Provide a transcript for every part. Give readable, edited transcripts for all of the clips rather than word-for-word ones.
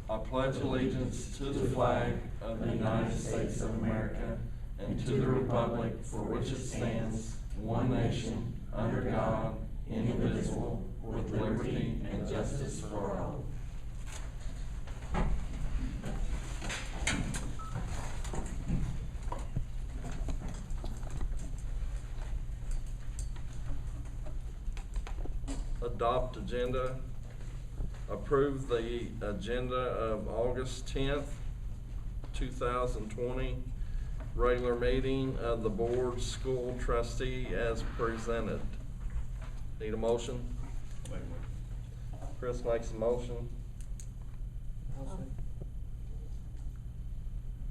I pledge allegiance to the flag of the United States of America and to the republic for which it stands, one nation, under God, indivisible, with liberty and justice for all. Adopt agenda. Approve the agenda of August 10th, 2020, regular meeting of the board school trustee as presented. Need a motion? Chris makes a motion.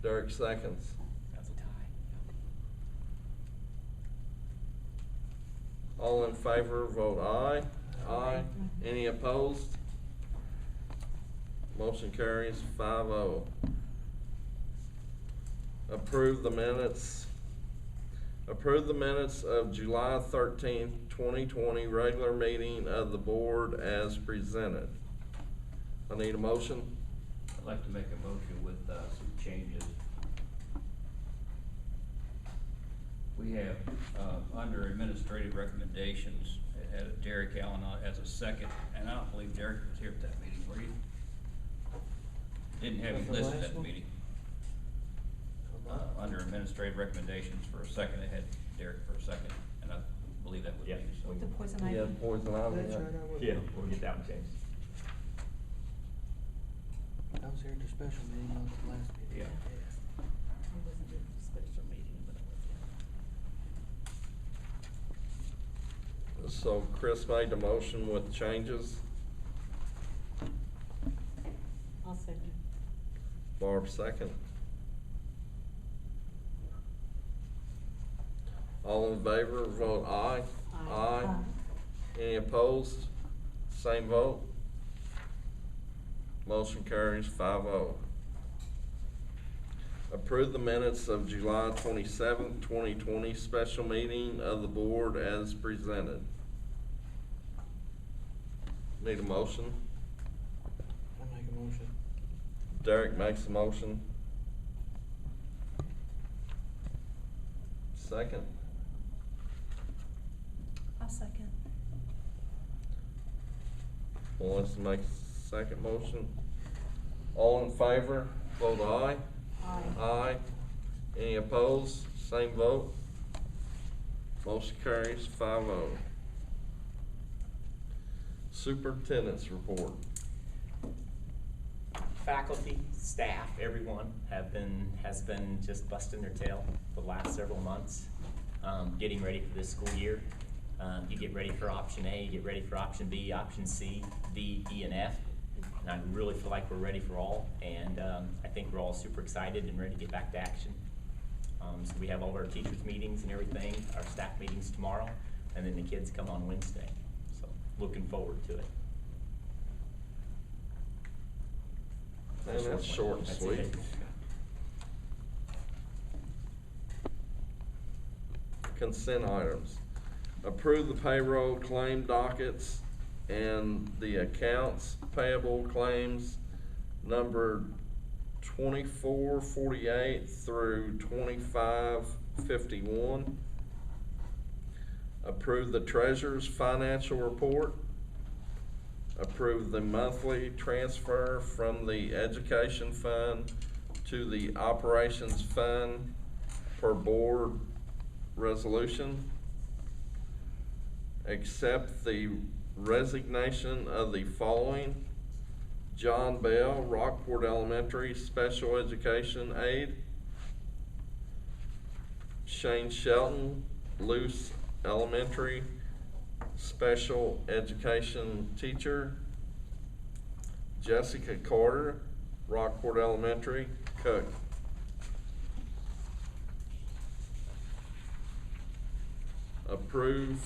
Derek seconds. That's a tie. All in favor, vote aye. Aye. Any opposed? Motion carries 5-0. Approve the minutes. Approve the minutes of July 13th, 2020 regular meeting of the board as presented. I need a motion. I'd like to make a motion with some changes. We have, under administrative recommendations, it had Derek Allen as a second, and I don't believe Derek was here at that meeting, were you? Didn't have you listed at the meeting. Under administrative recommendations for a second, it had Derek for a second, and I believe that would be so. With the poison ivy? Yeah, poison ivy. That's right, I was. Yeah, we'll get that one changed. I was here at the special meeting on the last meeting. Yeah. I wasn't at the special meeting, but I was there. So Chris made the motion with changes. I'll second. Barb second. All in favor, vote aye. Aye. Any opposed? Same vote. Motion carries 5-0. Approve the minutes of July 27th, 2020 special meeting of the board as presented. Need a motion? I make a motion. Derek makes a motion. Second. I'll second. Melissa makes a second motion. All in favor, vote aye. Aye. Aye. Any opposed? Same vote. Motion carries 5-0. Superintendent's report. Faculty, staff, everyone has been just busting their tail the last several months, getting ready for this school year. You get ready for option A, you get ready for option B, option C, D, E, and F. And I really feel like we're ready for all, and I think we're all super excited and ready to get back to action. So we have all of our teachers' meetings and everything, our staff meetings tomorrow, and then the kids come on Wednesday. So looking forward to it. Man, that's short and That's sweet. it. Consent items. Approve the payroll claim dockets and the accounts payable claims numbered 2448 through 2551. Approve the treasurer's financial report. Approve the monthly transfer from the education fund to the operations fund per board resolution. Accept the resignation of the following: John Bell, Rockport Elementary Special Education Aide; Shane Shelton, Luce Elementary Special Education Teacher; Jessica Carter, Rockport Elementary Cook. Approve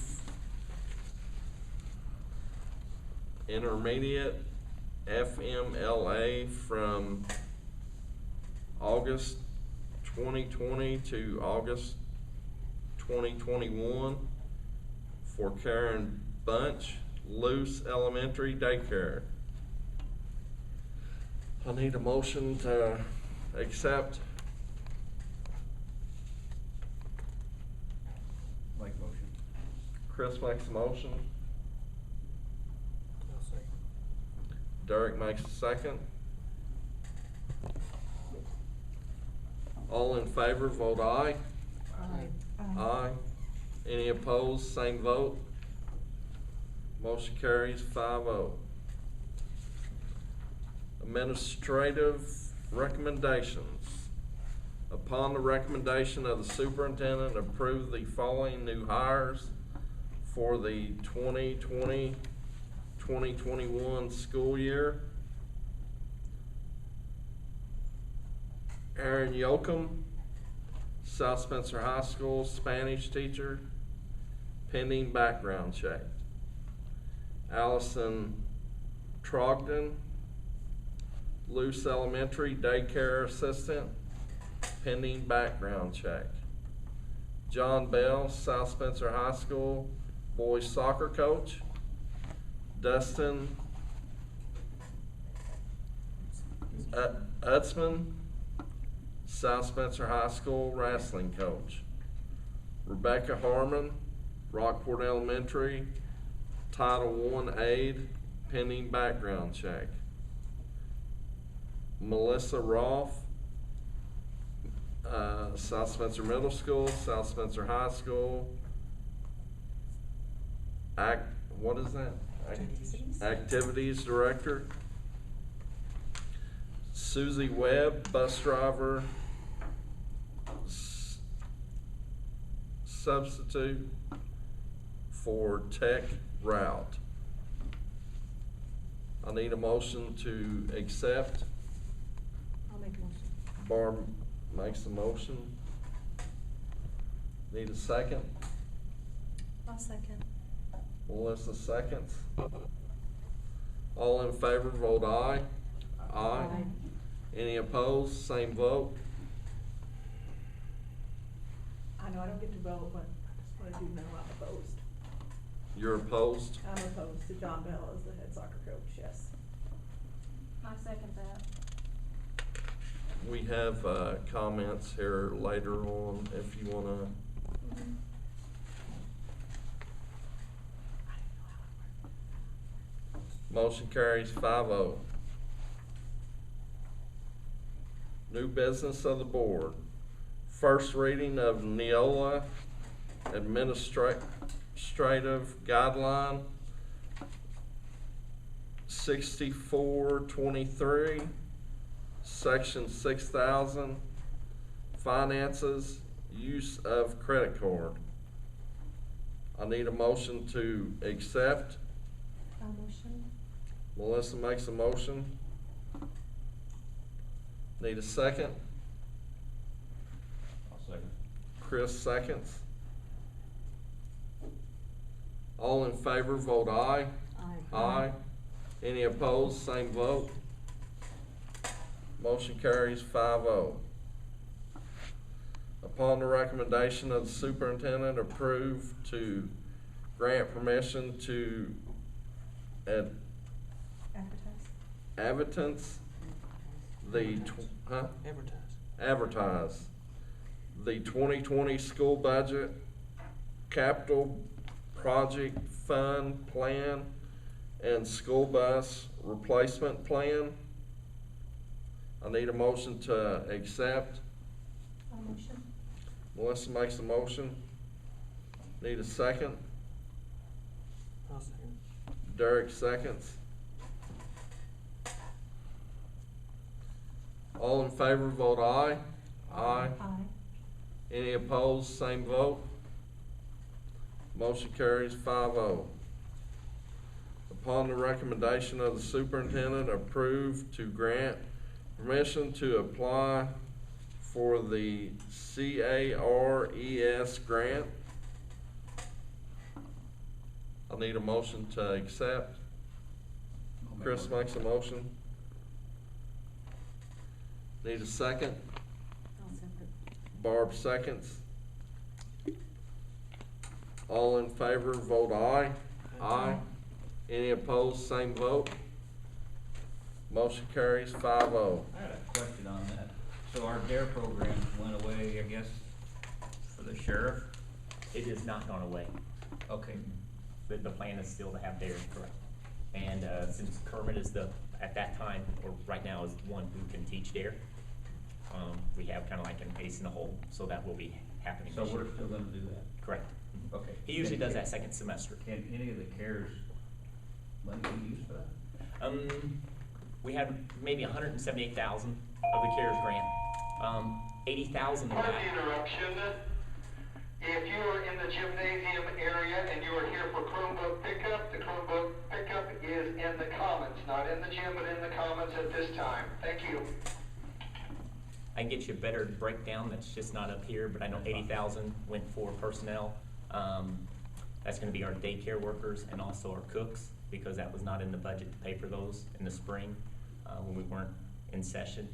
intermediate FMLA from August 2020 to August 2021 for Karen Bunch, Luce Elementary Daycare. I need a motion to accept. Make motion. Chris makes a motion. I'll second. Derek makes a second. All in favor, vote aye. Aye. Any opposed, same vote. Motion carries 5-0. Administrative recommendations. Upon the recommendation of the superintendent, approve the following new hires for the 2020-2021 school year. Aaron Yoakum, South Spencer High School Spanish teacher, pending background check. Allison Trogdon, Luce Elementary daycare assistant, pending background check. John Bell, South Spencer High School boys soccer coach. Dustin Utzman, South Spencer High School wrestling coach. Rebecca Harmon, Rockport Elementary, Title I aide, pending background check. Melissa Rolfe, South Spencer Middle School, South Spencer High School, what is that? Activities Director. Susie Webb, bus driver, substitute for tech route. I need a motion to accept. I'll make a motion. Barb makes the motion. Need a second? I'll second. Melissa seconds. All in favor, vote aye. Aye. Any opposed, same vote. I know I don't get to vote, but I just wanted you to know I'm opposed. You're opposed? I'm opposed to John Bell as the head soccer coach, yes. I second that. We have comments here later on if you wanna. Motion carries 5-0. New business of the board. First reading of Neola Administrative Guideline 6423, Section 6000, Finances, Use of Credit Card. I need a motion to accept. I'll motion. Melissa makes a motion. Need a second? I'll second. Chris seconds. All in favor, vote aye. Aye. Any opposed, same vote. Motion carries 5-0. Upon the recommendation of the superintendent, approve to grant permission to advertise advertise the 2020 school budget, capital project fund plan, and school bus replacement plan. I need a motion to accept. I'll motion. Melissa makes a motion. Need a second? I'll second. Derek seconds. All in favor, vote aye. Aye. Aye. Any opposed, same vote. Motion carries 5-0. Upon the recommendation of the superintendent, approve to grant permission to apply for the CARES grant. I need a motion to accept. Chris makes a motion. Need a second? I'll second. Barb seconds. All in favor, vote aye. Aye. Any opposed, same vote. Motion carries 5-0. I had a question on that. So our DARE program went away, I guess, for the sheriff? It has not gone away. Okay. The plan is still to have DARE, correct. And, since Kermit is at that time, or right now is the one who can teach DARE, we have kind of like an ace in the hole, so that will be happening So this year. we're still gonna do that? Correct. Okay. He usually does that second semester. Can any of the CARES money be used for that? We had maybe 178,000 of the CARES grant. 80,000 of Pardon that. the interruption. If you are in the gymnasium area and you are here for Chromebook pickup, the Chromebook pickup is in the commons, not in the gym, but in the commons at this time. Thank you. I can get you a better breakdown, that's just not up here, but I know 80,000 went for personnel. That's gonna be our daycare workers and also our cooks, because that was not in the budget to pay for those in the spring, when we weren't in session.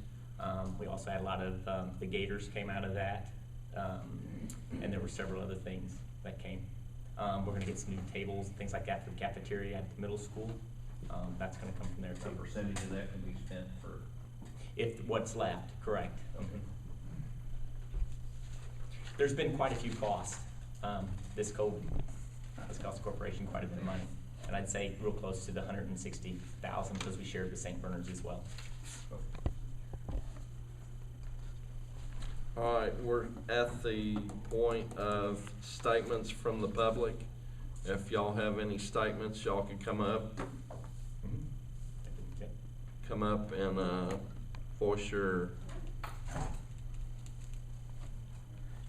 We also had a lot of, the Gators came out of that, and there were several other things that came. We're gonna get some new tables, things like that for the cafeteria at the middle school. That's gonna come from there What too. percentage of that can be spent for? If what's left, correct. Okay. There's been quite a few costs. This cost the corporation quite a bit of money. And I'd say real close to the 160,000 because we shared with St. Bernard's as well. All right, we're at the point of statements from the public. If y'all have any statements, y'all can come up and voice your.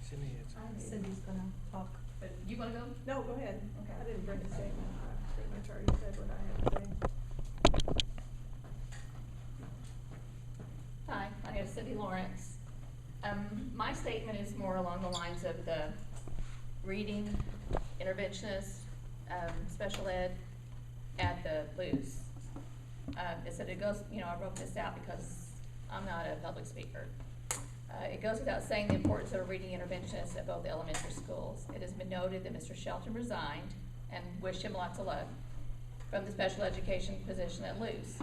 Cindy, it's. Cindy's gonna talk. But you wanna go? No, go ahead. Okay. I didn't bring a statement. I pretty much already said what I had to say. Hi, my name is Cindy Lawrence. My statement is more along the lines of the reading interventionist, special ed at the Luce. It said it goes, I wrote this out because I'm not a public speaker. It goes without saying the importance of a reading interventionist at both elementary schools. It has been noted that Mr. Shelton resigned, and wish him lots of luck, from the special education position at Luce.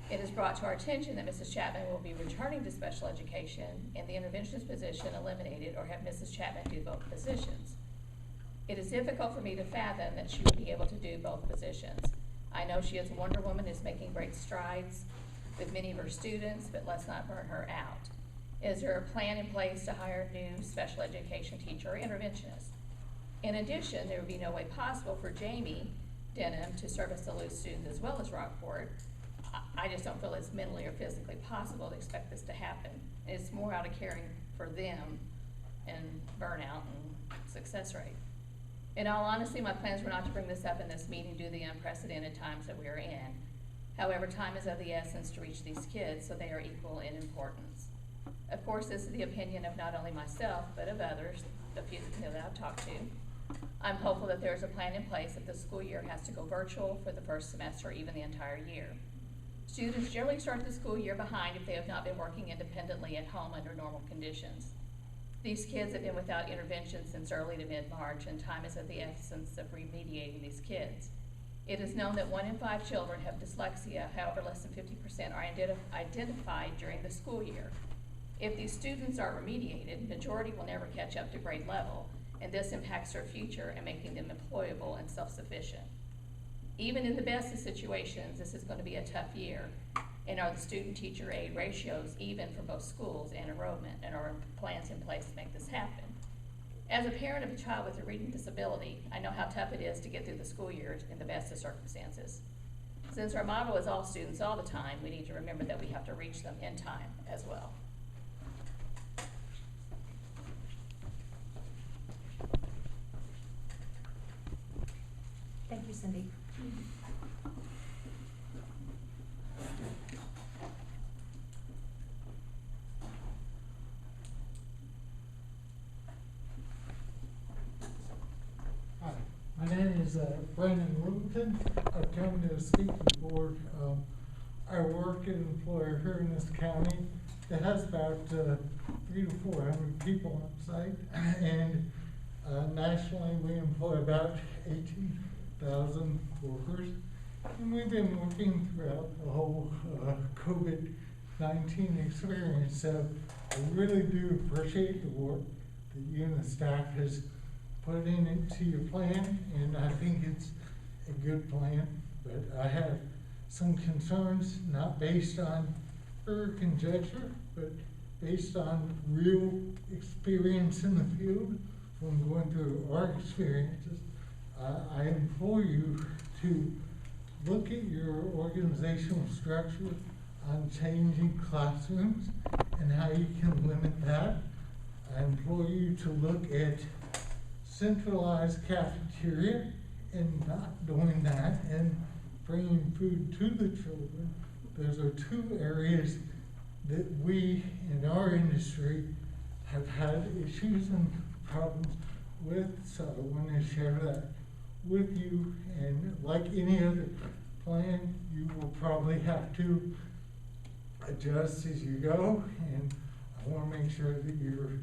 It is brought to our attention that Mrs. Chapman will be returning to special education and the interventionist position eliminated, or have Mrs. Chapman do both positions. It is difficult for me to fathom that she would be able to do both positions. I know she is Wonder Woman, is making great strides with many of her students, but let's not burn her out. Is there a plan in place to hire a new special education teacher or interventionist? In addition, there would be no way possible for Jamie Denham to service the Luce students as well as Rockport. I just don't feel it's mentally or physically possible to expect this to happen. It's more out of caring for them and burnout and success rate. In all honesty, my plans were not to bring this up in this meeting due to the unprecedented times that we are in. However, time is of the essence to reach these kids, so they are equal in importance. Of course, this is the opinion of not only myself, but of others, the few that I've talked to. I'm hopeful that there is a plan in place if the school year has to go virtual for the first semester or even the entire year. Students generally start the school year behind if they have not been working independently at home under normal conditions. These kids have been without intervention since early to mid-March, and time is of the essence of remediating these kids. It is known that 1 in 5 children have dyslexia, however less than 50% are identified during the school year. If these students are remediated, majority will never catch up to grade level, and this impacts their future and making them employable and self-sufficient. Even in the best of situations, this is going to be a tough year, and are the student-teacher aid ratios even for both schools and enrollment, and are plans in place to make this happen? As a parent of a child with a reading disability, I know how tough it is to get through the school year in the best of circumstances. Since our motto is all students all the time, we need to remember that we have to reach them in time as well. Thank you, Cindy. Hi, my name is Brandon Littleton. I've come to speak to the board. I work at an employer here in this county that has about 300 to 400 people on site, and nationally we employ about 18,000 workers. And we've been working throughout the whole COVID-19 experience, so I really do appreciate the work that you and the staff has put into your plan, and I think it's a good plan. But I have some concerns, not based on her conjecture, but based on real experience in the field from going through our experiences. I implore you to look at your organizational structure on changing classrooms and how you can limit that. I implore you to look at centralized cafeteria and not doing that and bringing food to the children. Those are two areas that we in our industry have had issues and problems with, so I want to share that with you. And like any other plan, you will probably have to adjust as you go, and I want to make sure that you're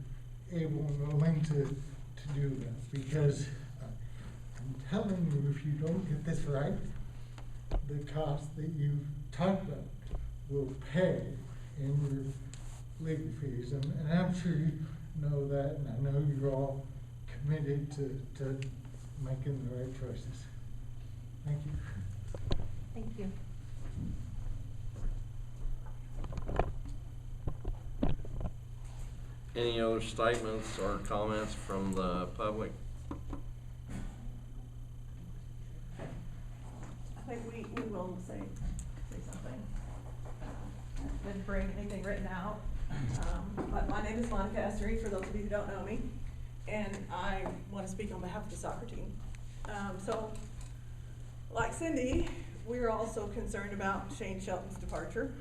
able and willing to do that, because I'm telling you, if you don't get this right, the cost that you talked about will pay in your legal fees, and I'm sure you know that, and I know you're all committed to making the right choices. Thank you. Thank you. Any other statements or comments from the public? I think we will say something. Didn't bring anything written out. But my name is Monica Estery, for those of you who don't know me, and I want to speak on behalf of the soccer team. So, like Cindy, we're also concerned about Shane Shelton's departure.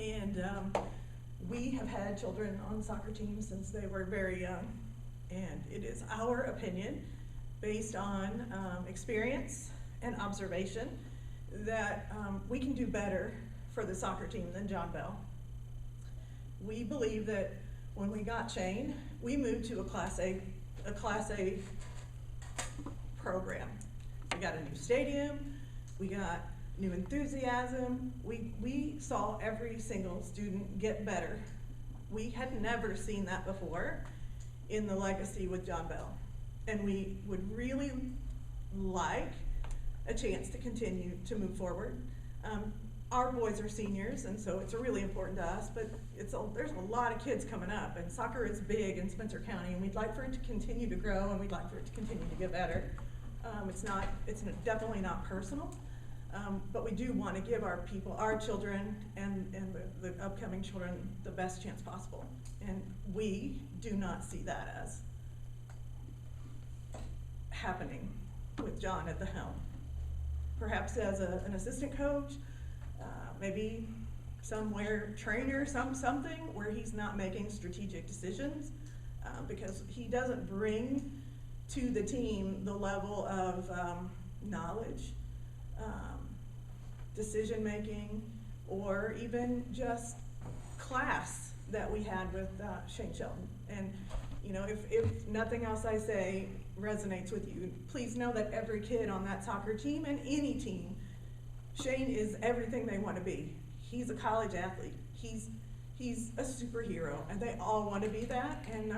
And we have had children on the soccer team since they were very young, and it is our opinion, based on experience and observation, that we can do better for the soccer team than John Bell. We believe that when we got Shane, we moved to a Class A program. We got a new stadium, we got new enthusiasm. We saw every single student get better. We had never seen that before in the legacy with John Bell. And we would really like a chance to continue to move forward. Our boys are seniors, and so it's really important to us, but there's a lot of kids coming up, and soccer is big in Spencer County, and we'd like for it to continue to grow, and we'd like for it to continue to get better. It's definitely not personal. But we do want to give our people, our children, and the upcoming children the best chance possible. And we do not see that as happening with John at the helm. Perhaps as an assistant coach, maybe somewhere trainer, something where he's not making strategic decisions, because he doesn't bring to the team the level of knowledge, decision making, or even just class that we had with Shane Shelton. And you know, if nothing else I say resonates with you, please know that every kid on that soccer team and any team, Shane is everything they want to be. He's a college athlete. He's a superhero, and they all want to be that. And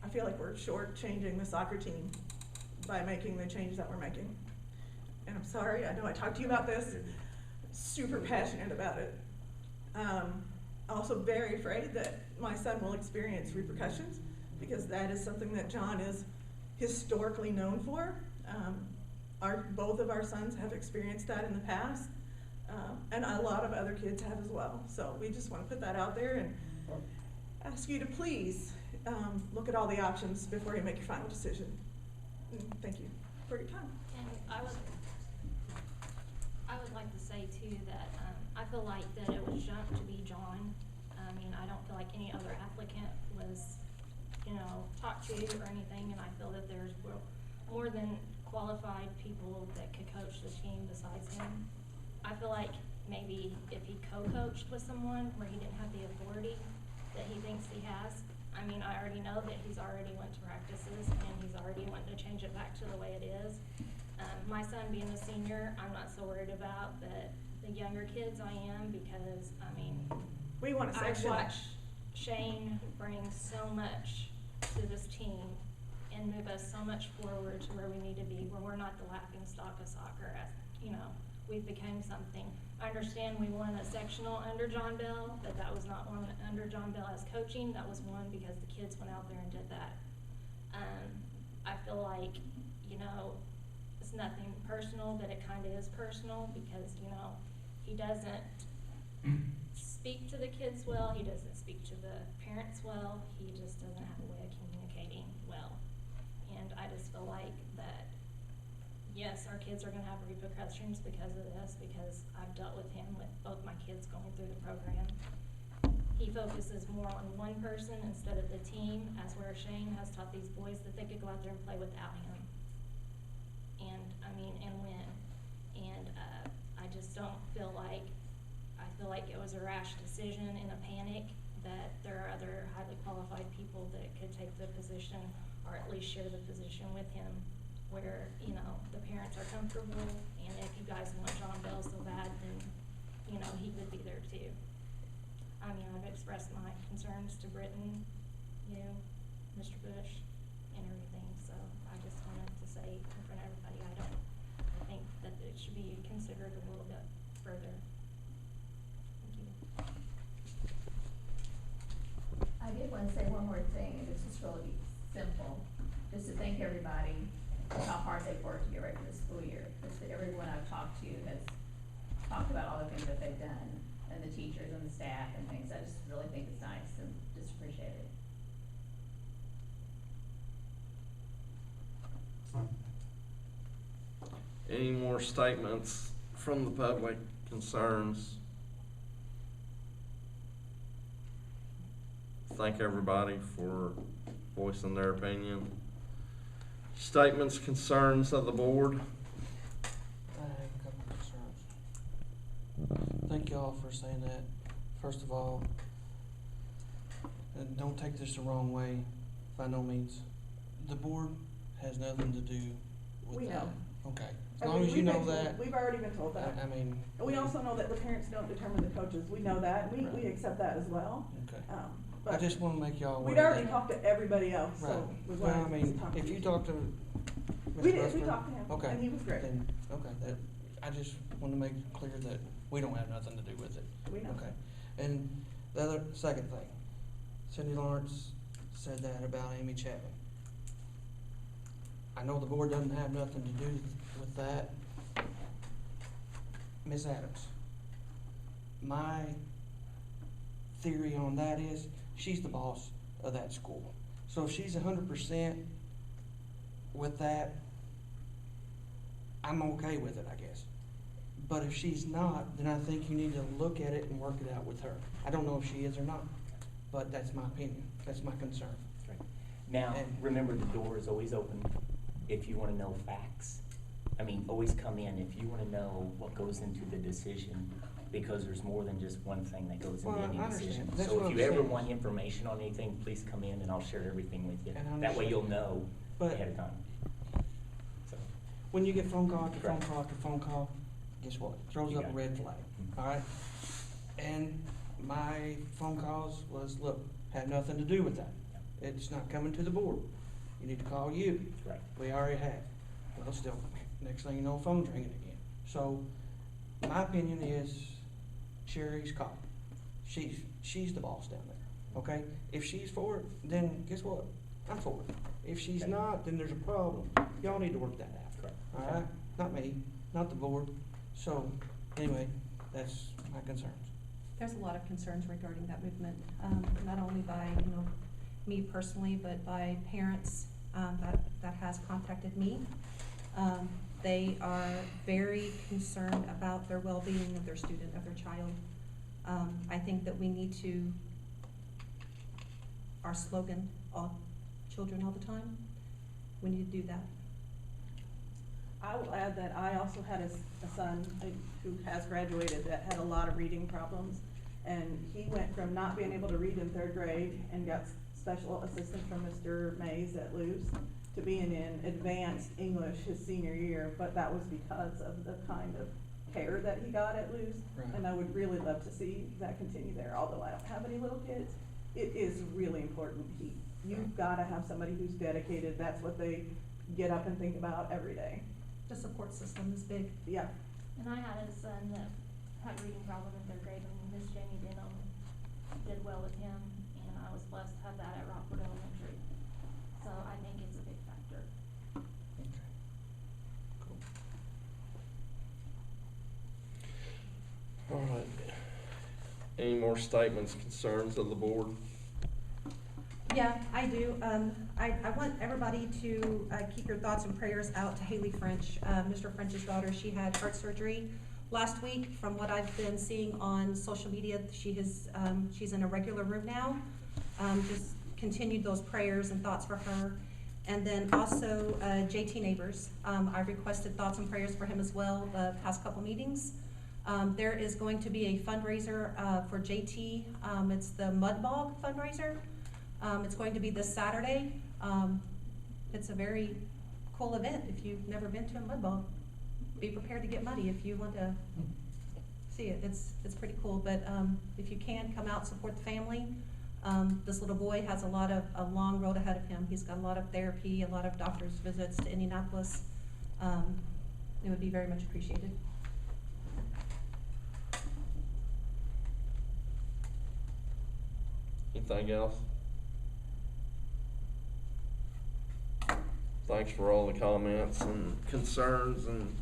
I feel like we're shortchanging the soccer team by making the change that we're making. And I'm sorry, I know I talked to you about this, super passionate about it. Also very afraid that my son will experience repercussions, because that is something that John is historically known for. Both of our sons have experienced that in the past, and a lot of other kids have as well. So we just want to put that out there and ask you to please look at all the options before you make your final decision. Thank you for your time. And I would like to say too that I feel like that it was jumped to be John. I mean, I don't feel like any other applicant was, talked to or anything, and I feel that there's more than qualified people that could coach the team besides him. I feel like maybe if he co-coached with someone where he didn't have the authority that he thinks he has. I mean, I already know that he's already went to practices and he's already wanting to change it back to the way it is. My son being a senior, I'm not so worried about, but the younger kids I am, because, I mean, We want a I section. watch Shane bring so much to this team and move us so much forward to where we need to be, where we're not the laughing stock of soccer, as, you know, we've become something. I understand we won a sectional under John Bell, but that was not one under John Bell as coaching, that was one because the kids went out there and did that. I feel like, you know, it's nothing personal, but it kinda is personal, because, you know, he doesn't speak to the kids well, he doesn't speak to the parents well, he just doesn't have a way of communicating well. And I just feel like that, yes, our kids are gonna have repercussions because of this, because I've dealt with him with both my kids going through the program. He focuses more on one person instead of the team, as where Shane has taught these boys that they could go out there and play without him. And, I mean, and win. And, I just don't feel like, I feel like it was a rash decision in a panic, that there are other highly qualified people that could take the position, or at least share the position with him, where, you know, the parents are comfortable, and if you guys want John Bell so bad, then, you know, he would be there too. I mean, I've expressed my concerns to Britton, you, Mr. Bush, and everything, so I just wanted to say in front of everybody, I think that it should be considered a little bit further. Thank you. I did want to say one more thing, and this is really simple, just to thank everybody for how hard they've worked to get ready for the school year. Because everyone I've talked to has talked about all the things that they've done, and the teachers and the staff and things. I just really think it's nice and just appreciate it. Any more statements from the public, concerns? Thank everybody for voicing their opinion. Statements, concerns of the board? I have a couple of concerns. Thank y'all for saying that. First of all, and don't take this the wrong way, by no means. The board has nothing to do with We that. know. Okay, as I long mean, as you we've been know told- that. We've already been told that. I mean. And we also know that the parents don't determine the coaches, we know that, we Right. accept that as well. Okay. I I just wanna make y'all aware. We'd already that- talked to everybody else, so Right. we Well, I wanted mean, to talk to if you you. talk to We Mr. did, we Rutherford, talked to him, okay, and he was great. then, okay, that, I just wanna make it clear that we don't have nothing to do with it. We know. Okay, and the second thing, Cindy Lawrence said that about Amy Chapman. I know the board doesn't have nothing to do with that. Ms. Adams, my theory on that is, she's the boss of that school. So if she's 100% with that, I'm okay with it, I guess. But if she's not, then I think you need to look at it and work it out with her. I don't know if she is or not, but that's my opinion, that's my concern. Right. Now, And- remember, the door is always open if you wanna know facts. I mean, always come in if you wanna know what goes into the decision, because there's more than just one thing that goes into Well, any I understand. decision. That's So what if I'm you ever saying. want information on anything, please come in and I'll share everything with you. And I That way understand. you'll know But- ahead of time. So, When you get phone call after phone Correct. call after phone call, guess what? Throws You up a got it. red flag, Mhm. all right? And my phone calls was, look, had nothing to do with that. It's not coming to the board. You need to call you. right. We already have. Well, still, next thing you know, phone's ringing again. So, my opinion is Sherry's call. She's the boss down there, okay? If she's for it, then guess what? I'm for it. If she's Okay. not, then there's a problem. Y'all need to work that out. Correct. All right? Not me, not the board. So, anyway, that's my concerns. There's a lot of concerns regarding that movement, not only by, me personally, but by parents, that has contacted me. They are very concerned about their well-being of their student, of their child. I think that we need to, our slogan, all children all the time, we need to do that. I will add that I also had a son who has graduated that had a lot of reading problems. And he went from not being able to read in third grade and got special assistance from Mr. Mays at Lewis to being in advanced English his senior year, but that was because of the kind of care that he got at Luz. Right. And I would really love to see that continue there, although I don't have any little kids. It is really important. You've gotta have somebody who's dedicated. That's what they get up and think about every day. The support system is big. Yeah. And I had a son that had a reading problem in third grade, and Miss Jamie Denham did well with him, and I was blessed to have that at Rockwood Elementary. So I think it's a big factor. Okay. Cool. All right. Any more statements, concerns of the board? Yeah, I do. I want everybody to keep your thoughts and prayers out to Haley French, Mr. French's daughter. She had heart surgery last week. From what I've been seeing on social media, she's in a regular room now. Just continued those prayers and thoughts for her. And then also JT Neighbors. I've requested thoughts and prayers for him as well the past couple meetings. There is going to be a fundraiser for JT. It's the Mud Bog fundraiser. It's going to be this Saturday. It's a very cool event. If you've never been to a mud bog, be prepared to get muddy if you want to see it. It's pretty cool. But if you can, come out, support the family. This little boy has a long road ahead of him. He's got a lot of therapy, a lot of doctor's visits to Indianapolis. It would be very much appreciated. Anything else? Thanks for all the comments and concerns. And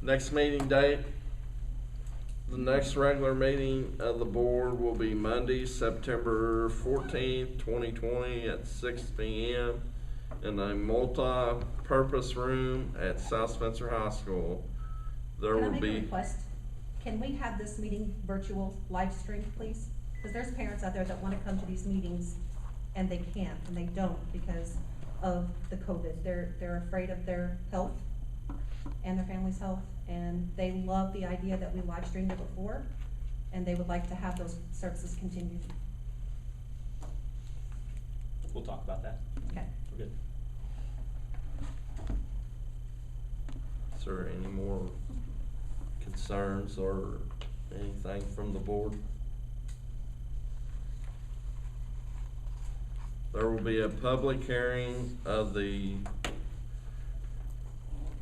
next meeting date, the next regular meeting of the board will be Monday, September 14th, 2020 at 6 p.m. in a multi-purpose room at South Spencer High School. There Can I will make be a request? Can we have this meeting virtual live stream, please? Because there's parents out there that want to come to these meetings and they can't, and they don't because of the COVID. They're afraid of their health and their family's health, and they love the idea that we live streamed it before, and they would like to have those services continued. We'll talk about that. Okay. We're good. Is there any more concerns or anything from the board? There will be a public hearing of the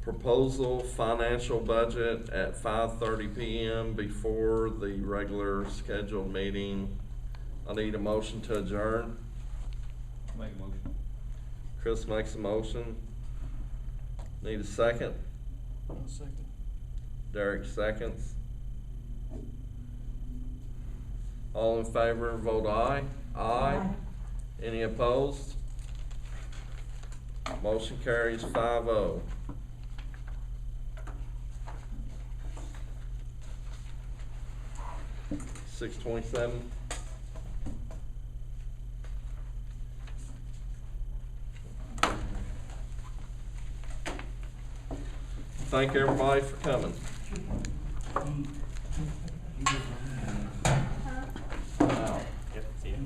proposal financial budget at 5:30 p.m. before the regular scheduled meeting. I need a motion to adjourn. Make a motion. Chris makes a motion. Need a second? I'll second. Derek seconds. All in favor, vote aye. Aye. Any opposed? Motion carries 5-0. $6:27. Thank everybody for coming. Yep, see you. I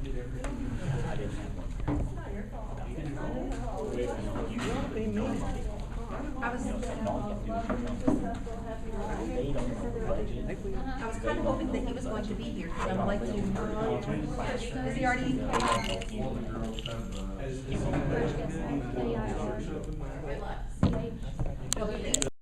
didn't have one. It's not your fault. I was kind of hoping that he was going to be here, because I would like to, is he already? Yes, AIR. Well, the thing